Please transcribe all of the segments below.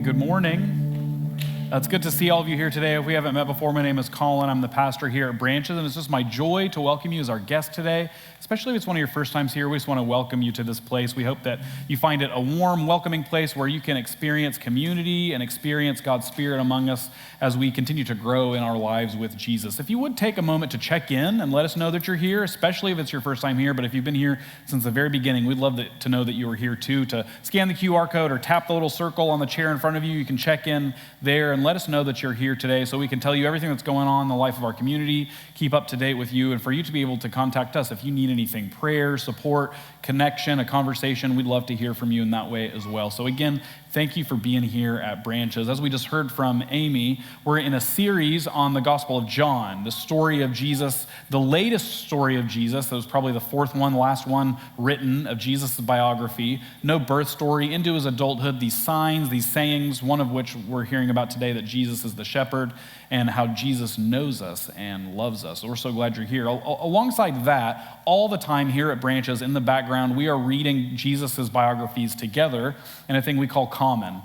Good morning. It's good to see all of you here today. If we haven't met before, my name is Colin. I'm the pastor here at Branches, and it's just my joy to welcome you as our guest today. Especially if it's one of your first times here, we just want to welcome you to this place. We hope that you find it a warm, welcoming place where you can experience community and experience God's Spirit among us as we continue to grow in our lives with Jesus. If you would take a moment to check in and let us know that you're here, especially if it's your first time here, but if you've been here since the very beginning, we'd love to know that you were here too. To scan the QR code or tap the little circle on the chair in front of you, you can check in there and let us know that you're here today so we can tell you everything that's going on in the life of our community, keep up to date with you, and for you to be able to contact us if you need anything, prayer, support, connection, a conversation. We'd love to hear from you in that way as well. So again, thank you for being here at Branches. As we just heard from Amy, we're in a series on the Gospel of John, the story of Jesus, the latest story of Jesus. That was probably the fourth one, last one written of Jesus' biography. No birth story into his adulthood, these signs, these sayings, one of which we're hearing about today, that Jesus is the shepherd and how Jesus knows us and loves us. So we're so glad you're here. Alongside that, all the time here at Branches, in the background, we are reading Jesus' biographies together in a thing we call Common.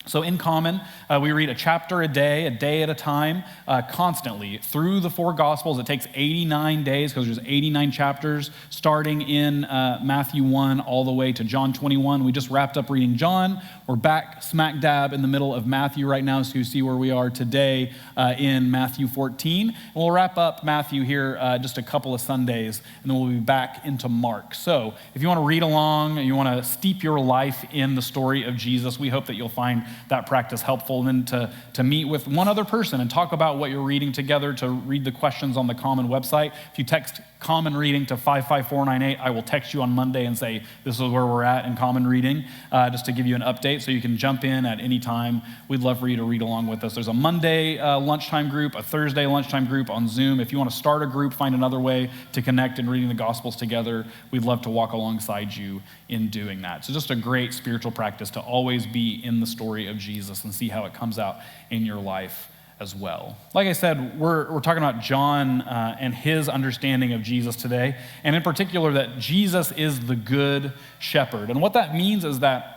So in Common, we read a chapter a day at a time, constantly through the four Gospels. It takes 89 days because there's 89 chapters starting in Matthew 1 all the way to John 21. We just wrapped up reading John. We're back smack dab in the middle of Matthew right now, so you see where we are today in Matthew 14. And we'll wrap up Matthew here just a couple of Sundays, and then we'll be back into Mark. So if you want to read along, you want to steep your life in the story of Jesus, we hope that you'll find that practice helpful, and then to meet with one other person and talk about what you're reading together, to read the questions on the Common website. If you text Common Reading to 55498, I will text you on Monday and say, this is where we're at in Common Reading, just to give you an update so you can jump in at any time. We'd love for you to read along with us. There's a Monday lunchtime group, a Thursday lunchtime group on Zoom. If you want to start a group, find another way to connect in reading the Gospels together, we'd love to walk alongside you in doing that. So just a great spiritual practice to always be in the story of Jesus and see how it comes out in your life as well. Like I said, we're talking about John and his understanding of Jesus today, and in particular that Jesus is the good shepherd. And what that means is that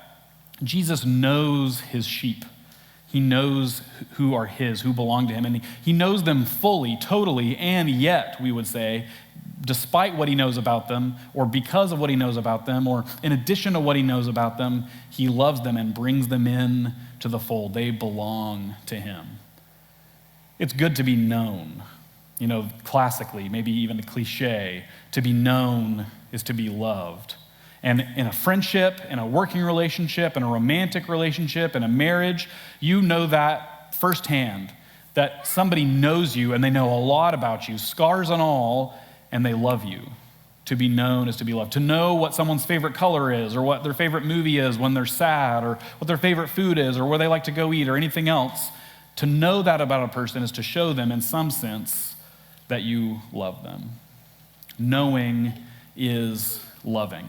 Jesus knows his sheep. He knows who are his, who belong to him, and he knows them fully, totally, and yet, we would say, despite what he knows about them, or because of what he knows about them, or in addition to what he knows about them, he loves them and brings them in to the fold. They belong to him. It's good to be known. You know, classically, maybe even a cliche, to be known is to be loved. And in a friendship, in a working relationship, in a romantic relationship, in a marriage, you know that firsthand, that somebody knows you and they know a lot about you, scars and all, and they love you. To be known is to be loved. To know what someone's favorite color is, or what their favorite movie is when they're sad, or what their favorite food is, or where they like to go eat, or anything else. To know that about a person is to show them, in some sense, that you love them. Knowing is loving.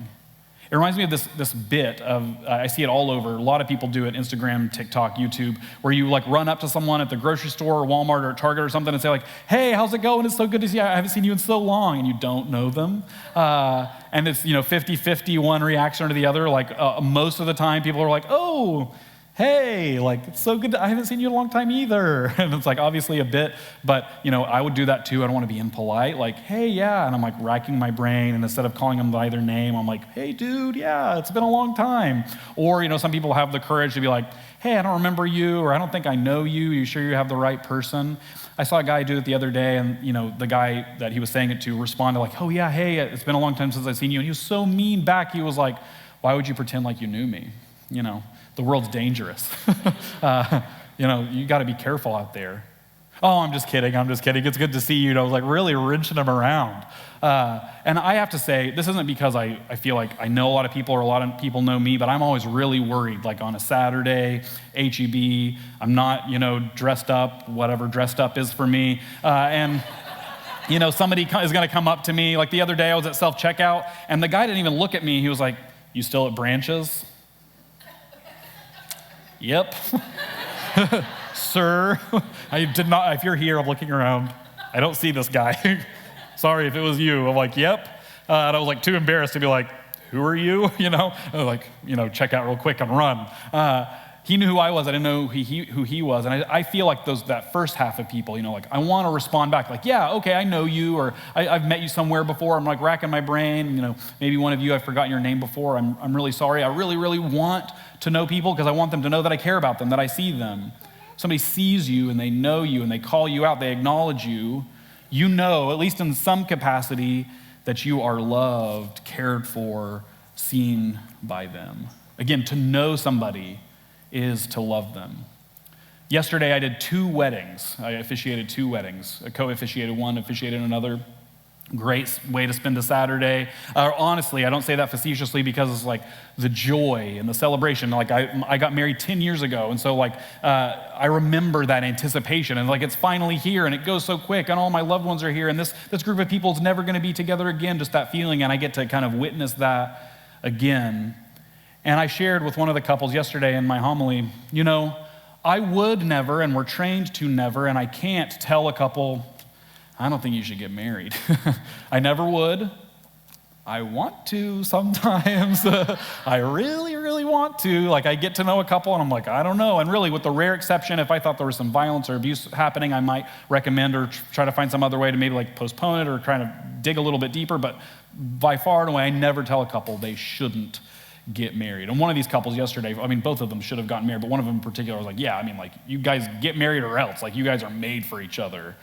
It reminds me of this bit of, I see it all over. A lot of people do it, Instagram, TikTok, YouTube, where you like run up to someone at the grocery store or Walmart or Target or something and say like, hey, how's it going? It's so good to see you. I haven't seen you in so long, and you don't know them. And it's 50-50, one reaction or the other. Like most of the time people are like, oh, hey, like, it's so good. I haven't seen you in a long time either. And it's like obviously a bit, but I would do that too. I don't want to be impolite. Like, hey, yeah. And I'm like racking my brain. And instead of calling them by their name, I'm like, hey, dude, yeah, it's been a long time. Or, some people have the courage to be like, hey, I don't remember you, or I don't think I know you. Are you sure you have the right person? I saw a guy do it the other day, and the guy that he was saying it to responded like, oh yeah, hey, it's been a long time since I've seen you. And he was so mean back. He was like, why would you pretend like you knew me? The world's dangerous. You got to be careful out there. Oh, I'm just kidding. It's good to see you. I was like really wrenching him around. And I have to say, this isn't because I feel like I know a lot of people or a lot of people know me, but I'm always really worried, like on a Saturday, HEB, I'm not, dressed up, whatever dressed up is for me. And somebody is going to come up to me. Like the other day, I was at self-checkout, and the guy didn't even look at me. He was like, you still at Branches? Yep. Sir, I did not, if you're here, I'm looking around. I don't see this guy. Sorry if it was you. I'm like, yep. And I was like too embarrassed to be like, who are you? I was like, check out real quick and run. He knew who I was. I didn't know who he was. And I feel like that first half of people, like I want to respond back like, yeah, okay, I know you, or I've met you somewhere before. I'm like racking my brain. Maybe one of you, I've forgotten your name before. I'm really sorry. I really, really want to know people because I want them to know that I care about them, that I see them. Somebody sees you and they know you and they call you out, they acknowledge you. You know, at least in some capacity, that you are loved, cared for, seen by them. Again, to know somebody is to love them. Yesterday, I did 2 weddings. I officiated 2 weddings. I co-officiated one, officiated another. Great way to spend a Saturday. Honestly, I don't say that facetiously because it's like the joy and the celebration. Like I got married 10 years ago, and so I remember that anticipation, and like it's finally here, and it goes so quick, and all my loved ones are here, and this group of people is never going to be together again. Just that feeling, and I get to kind of witness that again. And I shared with one of the couples yesterday in my homily, I would never, and we're trained to never, and I can't tell a couple, I don't think you should get married. I never would. I want to sometimes. I really, really want to. Like I get to know a couple and I'm like, I don't know. And really with the rare exception, if I thought there was some violence or abuse happening, I might recommend or try to find some other way to maybe like postpone it or try to dig a little bit deeper. But by far and away, I never tell a couple they shouldn't get married. And one of these couples yesterday, both of them should have gotten married, but one of them in particular was like, yeah, you guys get married or else. Like you guys are made for each other.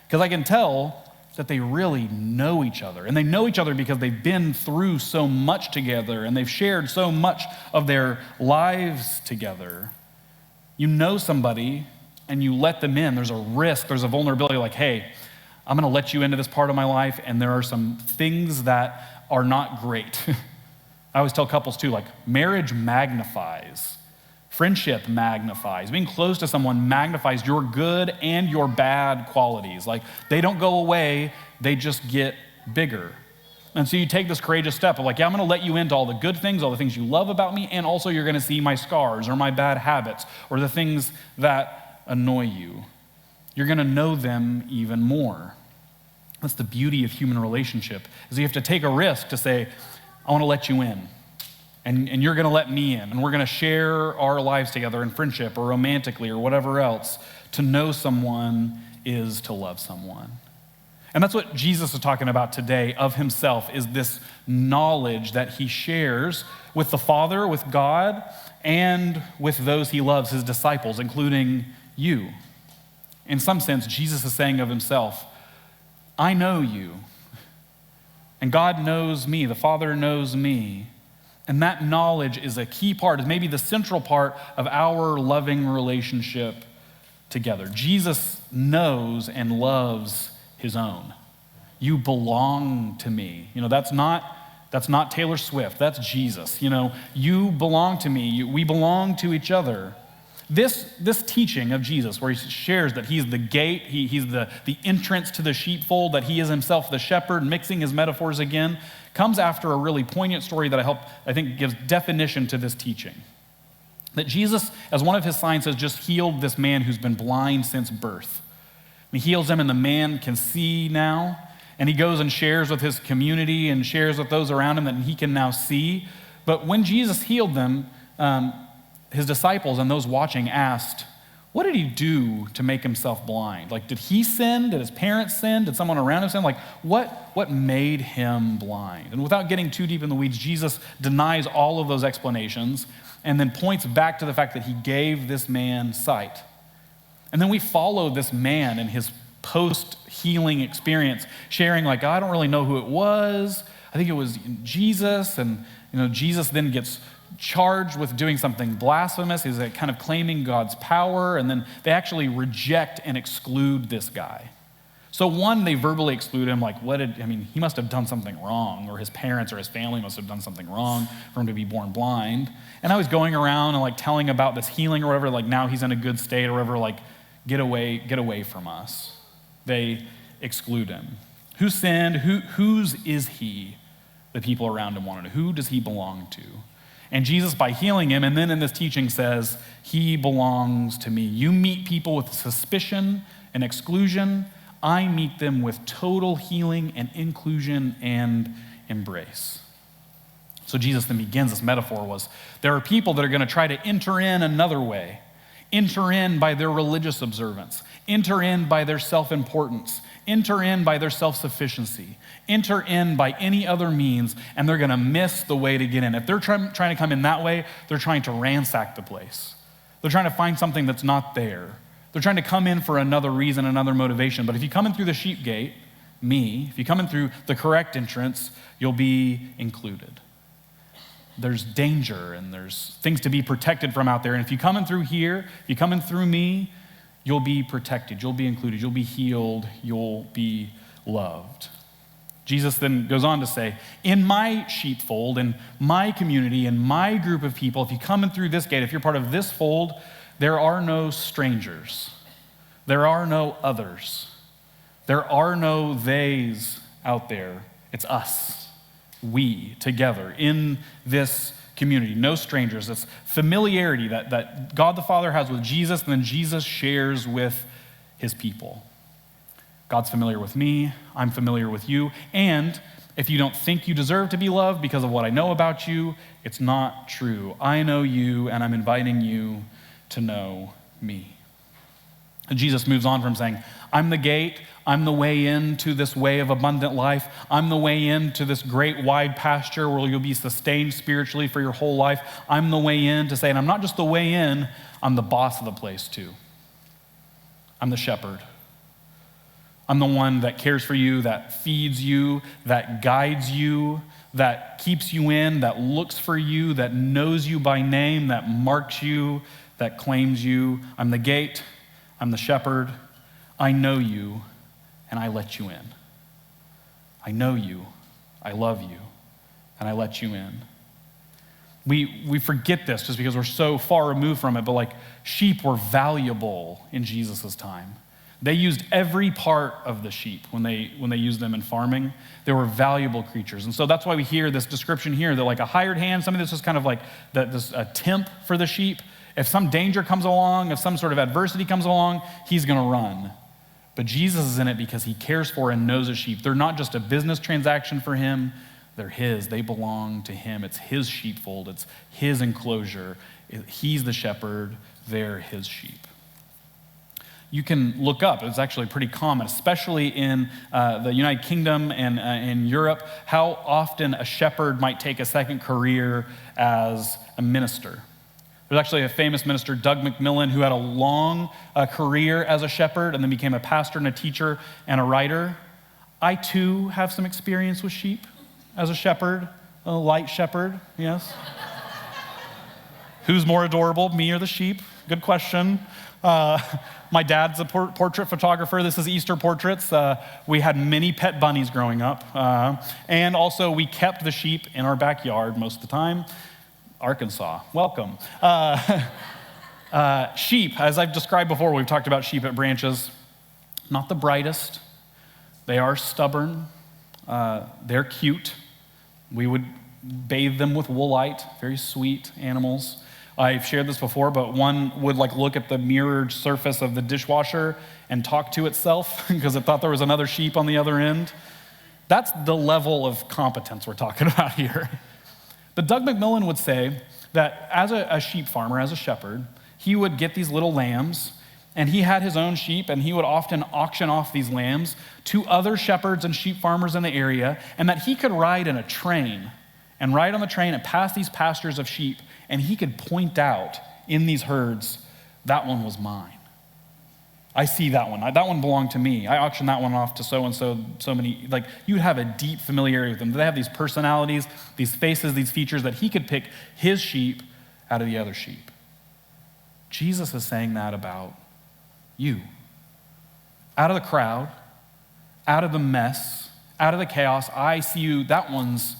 Because I can tell that they really know each other. And they know each other because they've been through so much together and they've shared so much of their lives together. You know somebody and you let them in. There's a risk, there's a vulnerability like, hey, I'm going to let you into this part of my life and there are some things that are not great. I always tell couples too, like marriage magnifies. Friendship magnifies. Being close to someone magnifies your good and your bad qualities. Like they don't go away, they just get bigger. And so you take this courageous step of like, yeah, I'm gonna let you into all the good things, all the things you love about me, and also you're gonna see my scars or my bad habits or the things that annoy you. You're gonna know them even more. That's the beauty of human relationship, is you have to take a risk to say, I wanna let you in. And you're going to let me in, and we're going to share our lives together in friendship or romantically or whatever else. To know someone is to love someone. And that's what Jesus is talking about today of himself, is this knowledge that he shares with the Father, with God, and with those he loves, his disciples, including you. In some sense, Jesus is saying of himself, I know you, and God knows me, the Father knows me. And that knowledge is a key part, is maybe the central part of our loving relationship together. Jesus knows and loves his own. You belong to me. That's not Taylor Swift, that's Jesus. You belong to me, we belong to each other. This teaching of Jesus, where he shares that he's the gate, he's the entrance to the sheepfold, that he is himself the shepherd, mixing his metaphors again, comes after a really poignant story that I think gives definition to this teaching. That Jesus, as one of his signs, has just healed this man who's been blind since birth. He heals him and the man can see now, and he goes and shares with his community and shares with those around him that he can now see. But when Jesus healed them, his disciples and those watching asked, what did he do to make himself blind? Like, did he sin? Did his parents sin? Did someone around him sin? Like, what made him blind? And without getting too deep in the weeds, Jesus denies all of those explanations and then points back to the fact that he gave this man sight. And then we follow this man in his post-healing experience, sharing like, I don't really know who it was. I think it was Jesus. And Jesus then gets charged with doing something blasphemous. He's kind of claiming God's power, and then they actually reject and exclude this guy. So one, they verbally exclude him, like, he must have done something wrong, or his parents or his family must have done something wrong for him to be born blind. And I was going around and like telling about this healing or whatever, like now he's in a good state or whatever, like get away from us. They exclude him. Who sinned? Whose is he? The people around him want to know. Who does he belong to? And Jesus, by healing him, and then in this teaching says, he belongs to me. You meet people with suspicion and exclusion. I meet them with total healing and inclusion and embrace. So Jesus then begins this metaphor was, there are people that are going to try to enter in another way, enter in by their religious observance, enter in by their self-importance, enter in by their self-sufficiency, enter in by any other means, and they're going to miss the way to get in. If they're trying to come in that way, they're trying to ransack the place. They're trying to find something that's not there. They're trying to come in for another reason, another motivation. But if you come in through the sheep gate, if you come in through the correct entrance, you'll be included. There's danger and there's things to be protected from out there. And if you come in through here, if you come in through me, you'll be protected, you'll be included, you'll be healed, you'll be loved. Jesus then goes on to say, in my sheepfold, in my community, in my group of people, if you come in through this gate, if you're part of this fold, there are no strangers. There are no others. There are no theys out there. It's us, we, together in this community. No strangers. It's familiarity that God the Father has with Jesus, and then Jesus shares with his people. God's familiar with me, I'm familiar with you, and if you don't think you deserve to be loved because of what I know about you, it's not true. I know you, and I'm inviting you to know me. And Jesus moves on from saying, I'm the gate, I'm the way into this way of abundant life, I'm the way into this great wide pasture where you'll be sustained spiritually for your whole life. I'm the way in to say, and I'm not just the way in, I'm the boss of the place too. I'm the shepherd. I'm the one that cares for you, that feeds you, that guides you, that keeps you in, that looks for you, that knows you by name, that marks you, that claims you. I'm the gate, I'm the shepherd. I know you, and I let you in. I know you, I love you, and I let you in. We forget this just because we're so far removed from it, but like sheep were valuable in Jesus' time. They used every part of the sheep when they used them in farming. They were valuable creatures. And so that's why we hear this description here that like a hired hand, something that's just kind of like a temp for the sheep. If some danger comes along, if some sort of adversity comes along, he's going to run. But Jesus is in it because he cares for and knows his sheep. They're not just a business transaction for him. They're his. They belong to him. It's his sheepfold. It's his enclosure. He's the shepherd. They're his sheep. You can look up, it's actually pretty common, especially in the United Kingdom and in Europe, how often a shepherd might take a second career as a minister. There's actually a famous minister, Doug McMillan, who had a long career as a shepherd and then became a pastor and a teacher and a writer. I too have some experience with sheep as a shepherd, a light shepherd, yes. Who's more adorable, me or the sheep? Good question. My dad's a portrait photographer. This is Easter portraits. We had many pet bunnies growing up. And also we kept the sheep in our backyard most of the time. Arkansas, welcome. Sheep, as I've described before, we've talked about sheep at Branches. Not the brightest. They are stubborn. They're cute. We would bathe them with woolite, very sweet animals. I've shared this before, but one would like look at the mirrored surface of the dishwasher and talk to itself because it thought there was another sheep on the other end. That's the level of competence we're talking about here. But Doug McMillan would say that as a sheep farmer, as a shepherd, he would get these little lambs, and he had his own sheep, and he would often auction off these lambs to other shepherds and sheep farmers in the area, and that he could ride in a train and ride on the train and pass these pastures of sheep, and he could point out in these herds, that one was mine. I see that one. That one belonged to me. I auctioned that one off to so-and-so, so many. Like, you'd have a deep familiarity with them. They have these personalities, these faces, these features that he could pick his sheep out of the other sheep. Jesus is saying that about you. Out of the crowd, out of the mess, out of the chaos, I see you. That one's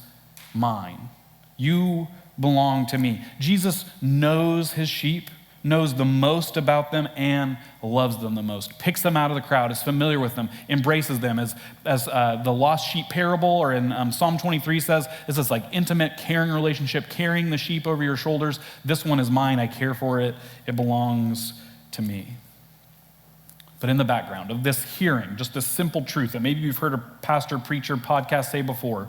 mine. You belong to me. Jesus knows his sheep, knows the most about them, and loves them the most. Picks them out of the crowd, is familiar with them, embraces them. As the lost sheep parable, or in Psalm 23 says, it's this like intimate, caring relationship, carrying the sheep over your shoulders. This one is mine. I care for it. It belongs to me. But in the background of this hearing, just this simple truth that maybe you've heard a pastor, preacher, podcast say before,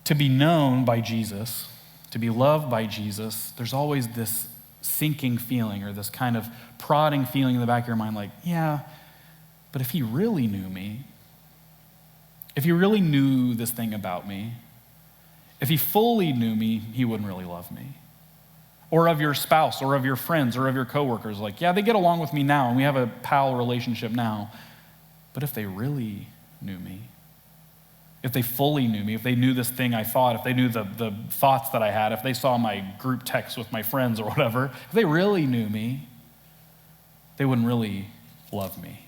to be known by Jesus, to be loved by Jesus, there's always this sinking feeling or this kind of prodding feeling in the back of your mind like, yeah, but if he really knew me, if he really knew this thing about me, if he fully knew me, he wouldn't really love me. Or of your spouse, or of your friends, or of your coworkers, like, yeah, they get along with me now, and we have a pal relationship now, but if they really knew me, if they fully knew me, if they knew this thing I thought, if they knew the thoughts that I had, if they saw my group text with my friends or whatever, if they really knew me, they wouldn't really love me.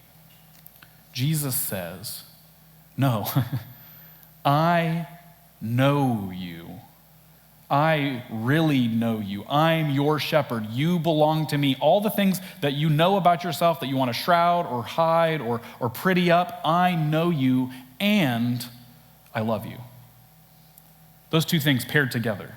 Jesus says, no, I know you. I really know you. I'm your shepherd. You belong to me. All the things that you know about yourself that you want to shroud or hide or pretty up, I know you and I love you. Those two things paired together.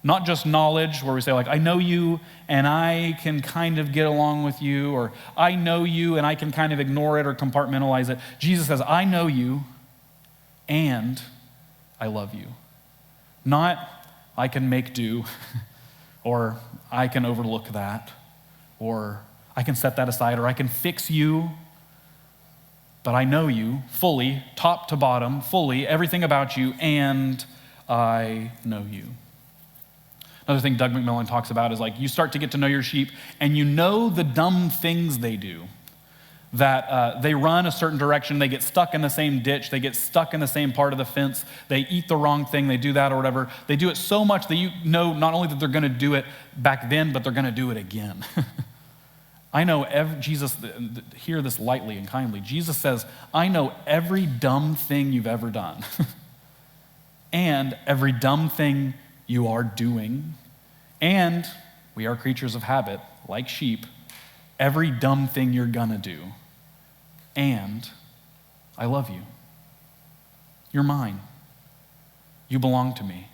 Not just knowledge where we say like, I know you and I can kind of get along with you, or I know you and I can kind of ignore it or compartmentalize it. Jesus says, I know you and I love you. Not I can make do, or I can overlook that, or I can set that aside, or I can fix you. But I know you fully, top to bottom, fully, everything about you, and I know you. Another thing Doug McMillan talks about is like you start to get to know your sheep, and you know the dumb things they do. That they run a certain direction, they get stuck in the same ditch, they get stuck in the same part of the fence, they eat the wrong thing, they do that or whatever. They do it so much that you know not only that they're going to do it back then, but they're going to do it again. I know Jesus, hear this lightly and kindly. Jesus says, I know every dumb thing you've ever done and every dumb thing you are doing. And we are creatures of habit, like sheep, every dumb thing you're going to do. And I love you. You're mine. You belong to me.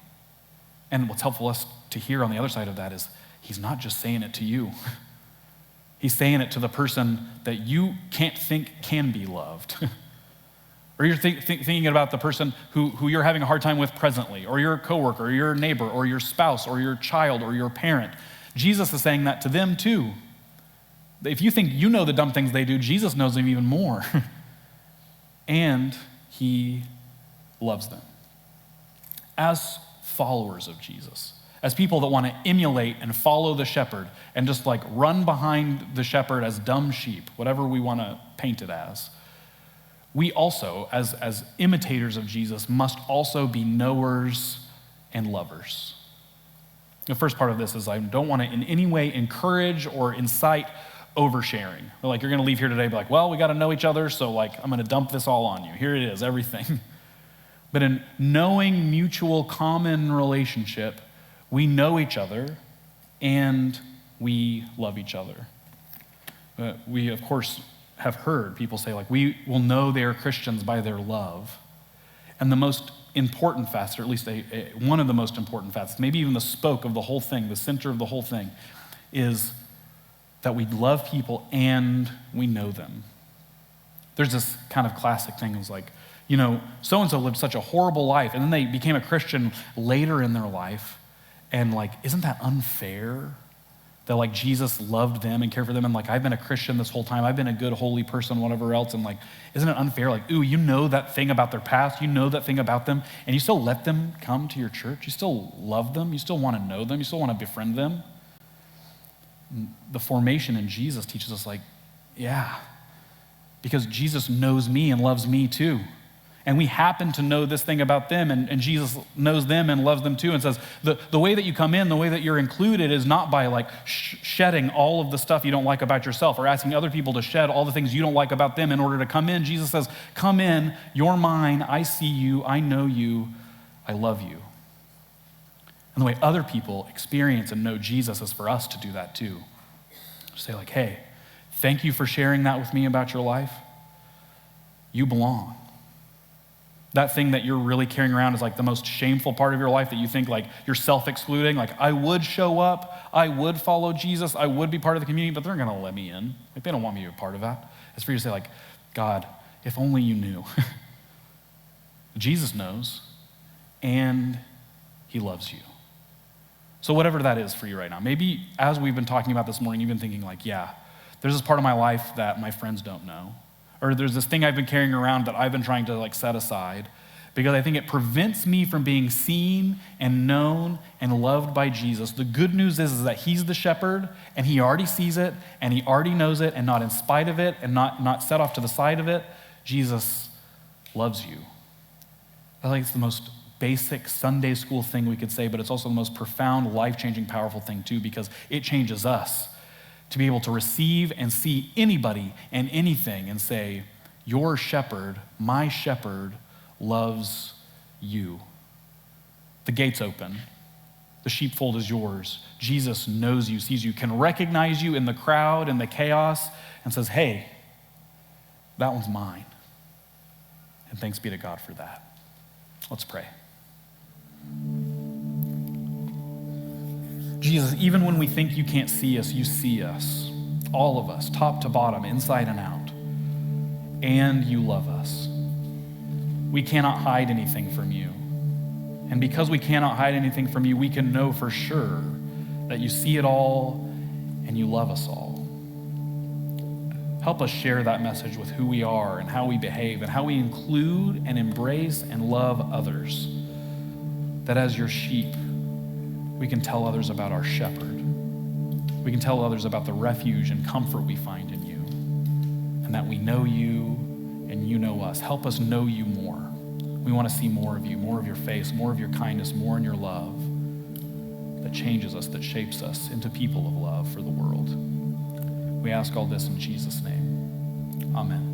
And what's helpful us to hear on the other side of that is he's not just saying it to you. He's saying it to the person that you can't think can be loved. Or you're thinking about the person who you're having a hard time with presently, or your coworker, or your neighbor, or your spouse, or your child, or your parent. Jesus is saying that to them too. If you think you know the dumb things they do, Jesus knows them even more. And he loves them. As followers of Jesus, as people that want to emulate and follow the shepherd and just like run behind the shepherd as dumb sheep, whatever we want to paint it as, we also, as imitators of Jesus, must also be knowers and lovers. The first part of this is I don't want to in any way encourage or incite oversharing. Like you're going to leave here today and be like, well, we got to know each other, so like I'm going to dump this all on you. Here it is, everything. But in knowing mutual common relationship, we know each other and we love each other. We, of course, have heard people say like, we will know they are Christians by their love. And the most important facet, or at least one of the most important facets, maybe even the spoke of the whole thing, the center of the whole thing, is that we love people and we know them. There's this kind of classic thing. It's like, you know, so-and-so lived such a horrible life, and then they became a Christian later in their life, and like, isn't that unfair? That like Jesus loved them and cared for them, and like I've been a Christian this whole time, I've been a good holy person, whatever else, and like, isn't it unfair? Like, ooh, you know that thing about their past, you know that thing about them, and you still let them come to your church, you still love them, you still want to know them, you still want to befriend them. The formation in Jesus teaches us like, yeah, because Jesus knows me and loves me too. And we happen to know this thing about them, and Jesus knows them and loves them too, and says, the way that you come in, the way that you're included is not by like shedding all of the stuff you don't like about yourself or asking other people to shed all the things you don't like about them in order to come in. Jesus says, come in, you're mine, I see you, I know you, I love you. And the way other people experience and know Jesus is for us to do that too. Say like, hey, thank you for sharing that with me about your life. You belong. That thing that you're really carrying around is like the most shameful part of your life that you think like you're self-excluding. Like I would show up, I would follow Jesus, I would be part of the community, but they're going to let me in. Like they don't want me to be a part of that. It's for you to say like, God, if only you knew. Jesus knows. and he loves you. So whatever that is for you right now, maybe as we've been talking about this morning, you've been thinking like, yeah, there's this part of my life that my friends don't know. Or there's this thing I've been carrying around that I've been trying to like set aside because I think it prevents me from being seen and known and loved by Jesus. The good news is that he's the shepherd and he already sees it and he already knows it, and not in spite of it and not set off to the side of it, Jesus loves you. I think it's the most basic Sunday school thing we could say, but it's also the most profound, life-changing, powerful thing too, because it changes us to be able to receive and see anybody and anything and say, your shepherd, my shepherd, loves you. The gate's open. The sheepfold is yours. Jesus knows you, sees you, can recognize you in the crowd and the chaos and says, hey, that one's mine. And thanks be to God for that. Let's pray. Jesus, even when we think you can't see us, you see us. All of us, top to bottom, inside and out. And you love us. We cannot hide anything from you. And because we cannot hide anything from you, we can know for sure that you see it all and you love us all. Help us share that message with who we are and how we behave and how we include and embrace and love others. That as your sheep, we can tell others about our shepherd. We can tell others about the refuge and comfort we find in you, and that we know you and you know us. Help us know you more. We want to see more of you, more of your face, more of your kindness, more in your love that changes us, that shapes us into people of love for the world. We ask all this in Jesus' name. Amen.